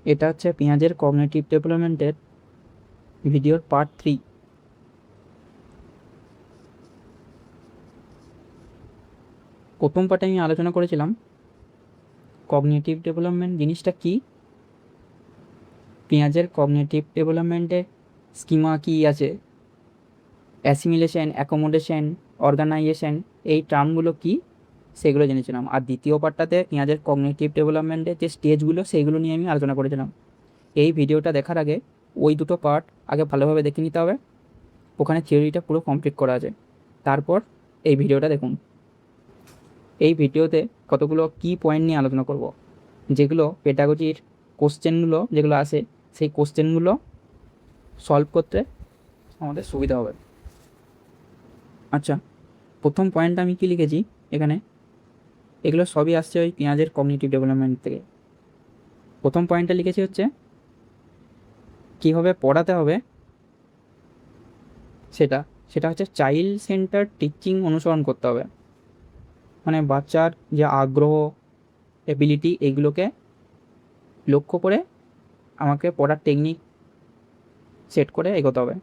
এটা হচ্ছে পেঁয়াজের কগনিটিভ ডেভেলপমেন্টের ভিডিওর পার্ট 3। প্রথম পার্টে আমি আলোচনা করেছিলাম কগনিটিভ ডেভেলপমেন্ট জিনিসটা কী, পেঁয়াজের কগনিটিভ ডেভেলপমেন্টের স্কিমা কী আছে, অ্যাসিমিলেশন, অ্যাকোমোডেশন, অর্গানাইজেশন, এই টার্মগুলো কী সেগুলো জেনেছিলাম। আর দ্বিতীয় পার্টটাতে পেঁয়াজের কগনিটিভ ডেভেলপমেন্টের যে স্টেজগুলো সেইগুলো নিয়ে আমি আলোচনা করেছিলাম। এই ভিডিওটা দেখার আগে ওই দুটো পার্ট আগে ভালোভাবে দেখে নিতে হবে, ওখানে থিওরিটা পুরো কমপ্লিট করা আছে, তারপর এই ভিডিওটা দেখুন। এই ভিডিওতে কতগুলো কি পয়েন্ট নিয়ে আলোচনা করব, যেগুলো পেডাগজির কোশ্চেনগুলো যেগুলো আসে সেই কোশ্চেনগুলো সলভ করতে আমাদের সুবিধা হবে। আচ্ছা, প্রথম পয়েন্টটা আমি কি লিখেছি এখানে, এগুলো সবই আসছে ওই পেঁয়াজের কগনিটিভ ডেভেলপমেন্ট থেকে। প্রথম পয়েন্টটা লিখেছি হচ্ছে কীভাবে পড়াতে হবে, সেটা সেটা হচ্ছে চাইল্ড সেন্টার টিচিং অনুসরণ করতে হবে। মানে বাচ্চার যে আগ্রহ, এবিলিটি, এগুলোকে লক্ষ্য করে আমাকে পড়ার টেকনিক সেট করে এগোতে হবে।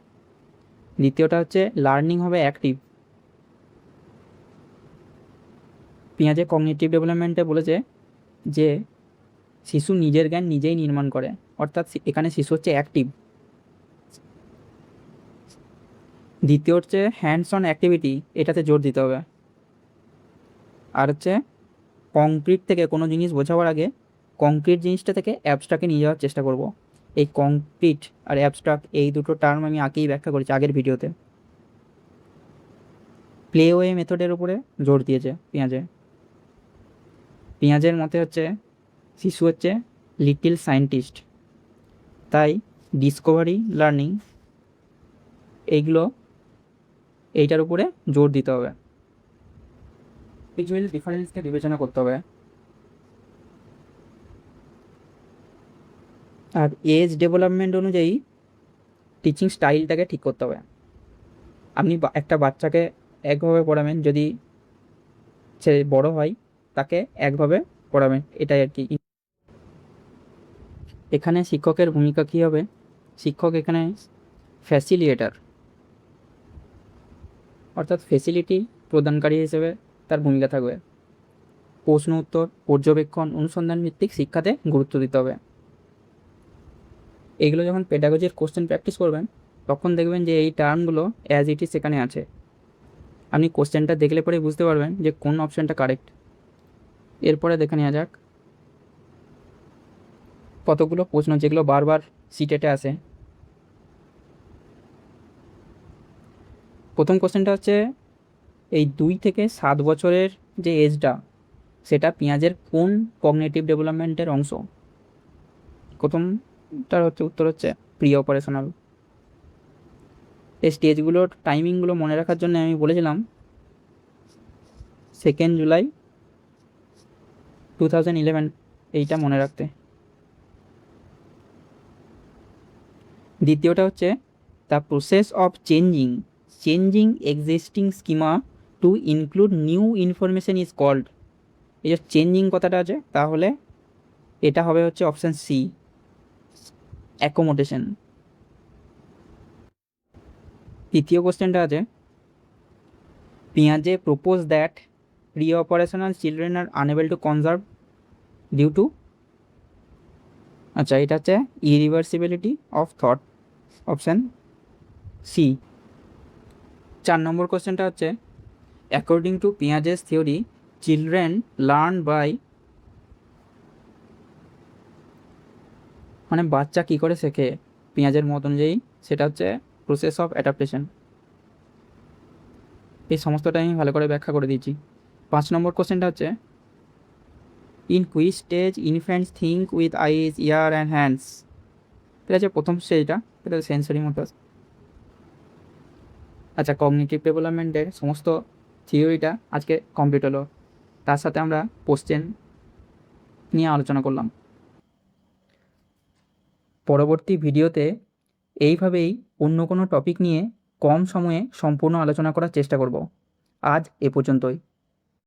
দ্বিতীয়টা হচ্ছে লার্নিং হবে অ্যাক্টিভ। পেঁয়াজের কগনিটিভ ডেভেলপমেন্টে বলেছে যে শিশু নিজের জ্ঞান নিজেই নির্মাণ করে, অর্থাৎ এখানে শিশু হচ্ছে অ্যাক্টিভ। দ্বিতীয় হচ্ছে হ্যান্ডস অন অ্যাক্টিভিটি, এটাতে জোর দিতে হবে। আর হচ্ছে কংক্রিট থেকে কোনো জিনিস বোঝাবার আগে কংক্রিট জিনিসটা থেকে অ্যাবস্ট্রাক্টে নিয়ে যাওয়ার চেষ্টা করব। এই কংক্রিট আর অ্যাবস্ট্রাক্ট এই দুটো টার্ম আমি আগেই ব্যাখ্যা করেছি আগের ভিডিওতে। প্লে ওয়ে মেথডের উপরে জোর দিয়েছে পেঁয়াজের মতে হচ্ছে শিশু হচ্ছে লিটল সায়েন্টিস্ট, তাই ডিসকভারি লার্নিং এইটার উপরে জোর দিতে হবে। ভিজুয়াল ডিফারেন্সকে বিবেচনা করতে হবে। আর এজ ডেভেলপমেন্ট অনুযায়ী টিচিং স্টাইলটাকে ঠিক করতে হবে। আপনি একটা বাচ্চাকে একভাবে পড়াবেন, যদি সে বড় হয় তাকে একভাবে পড়াবেন, এটাই আর কি। এখানে শিক্ষকের ভূমিকা কী হবে, শিক্ষক এখানে ফ্যাসিলিটেটর, অর্থাৎ ফেসিলিটি প্রদানকারী হিসেবে তার ভূমিকা থাকবে। প্রশ্ন উত্তর, পর্যবেক্ষণ, অনুসন্ধান ভিত্তিক শিক্ষাতে গুরুত্ব দিতে হবে। এইগুলো যখন পেডাগজির কোশ্চেন প্র্যাকটিস করবেন তখন দেখবেন যে এই টার্মগুলো অ্যাজ ইট ইজ সেখানে আছে। আপনি কোশ্চেনটা দেখলে পরে বুঝতে পারবেন যে কোন অপশানটা কারেক্ট। এরপরে দেখে নেওয়া যাক কতগুলো প্রশ্ন যেগুলো বারবার সিটেটে আসে। প্রথম কোশ্চেনটা হচ্ছে এই 2 থেকে 7 বছরের যে এজটা, সেটা পেঁয়াজের কোন কগনিটিভ ডেভেলপমেন্টের অংশ? প্রথমটার উত্তর হচ্ছে প্রি অপারেশনাল। এই স্টেজগুলোর টাইমিংগুলো মনে রাখার জন্য আমি বলেছিলাম 2 জুলাই 2011 এইটা মনে রাখতে। দ্বিতীয়টা হচ্ছে the process of changing existing schema to include new information is called. এই যে চেঞ্জিং কথাটা আছে, তাহলে এটা হবে হচ্ছে অপশান সি, অ্যাকোমোডেশন। তৃতীয় কোশ্চেনটা আছে পেঁয়াজে propose that pre operational children are unable to conserve due to, আচ্ছা এটা হচ্ছে irreversibility of thought, option C. 4 নম্বর কোশ্চেনটা হচ্ছে according to Piaget's theory children learn by, মানে বাচ্চা কী করে শেখে পেঁয়াজের মত অনুযায়ী, সেটা হচ্ছে প্রসেস অফ অ্যাডাপ্টেশন। এই সমস্তটা আমি ভালো করে ব্যাখ্যা করে দিয়েছি। 5 নম্বর কোশ্চেনটা হচ্ছে in which stage infants think with eyes, year and hands. এটা হচ্ছে প্রথম স্টেজটা, এটা হচ্ছে সেন্সরি মোটরস। আচ্ছা, কগনিটিভ ডেভেলপমেন্টের সমস্ত থিওরিটা আজকে কমপ্লিট হলো, তার সাথে আমরা কোশ্চেন নিয়ে আলোচনা করলাম। পরবর্তী ভিডিওতে এইভাবেই অন্য কোনো টপিক নিয়ে কম সময়ে সম্পূর্ণ আলোচনা করার চেষ্টা করব। আজ এ পর্যন্তই।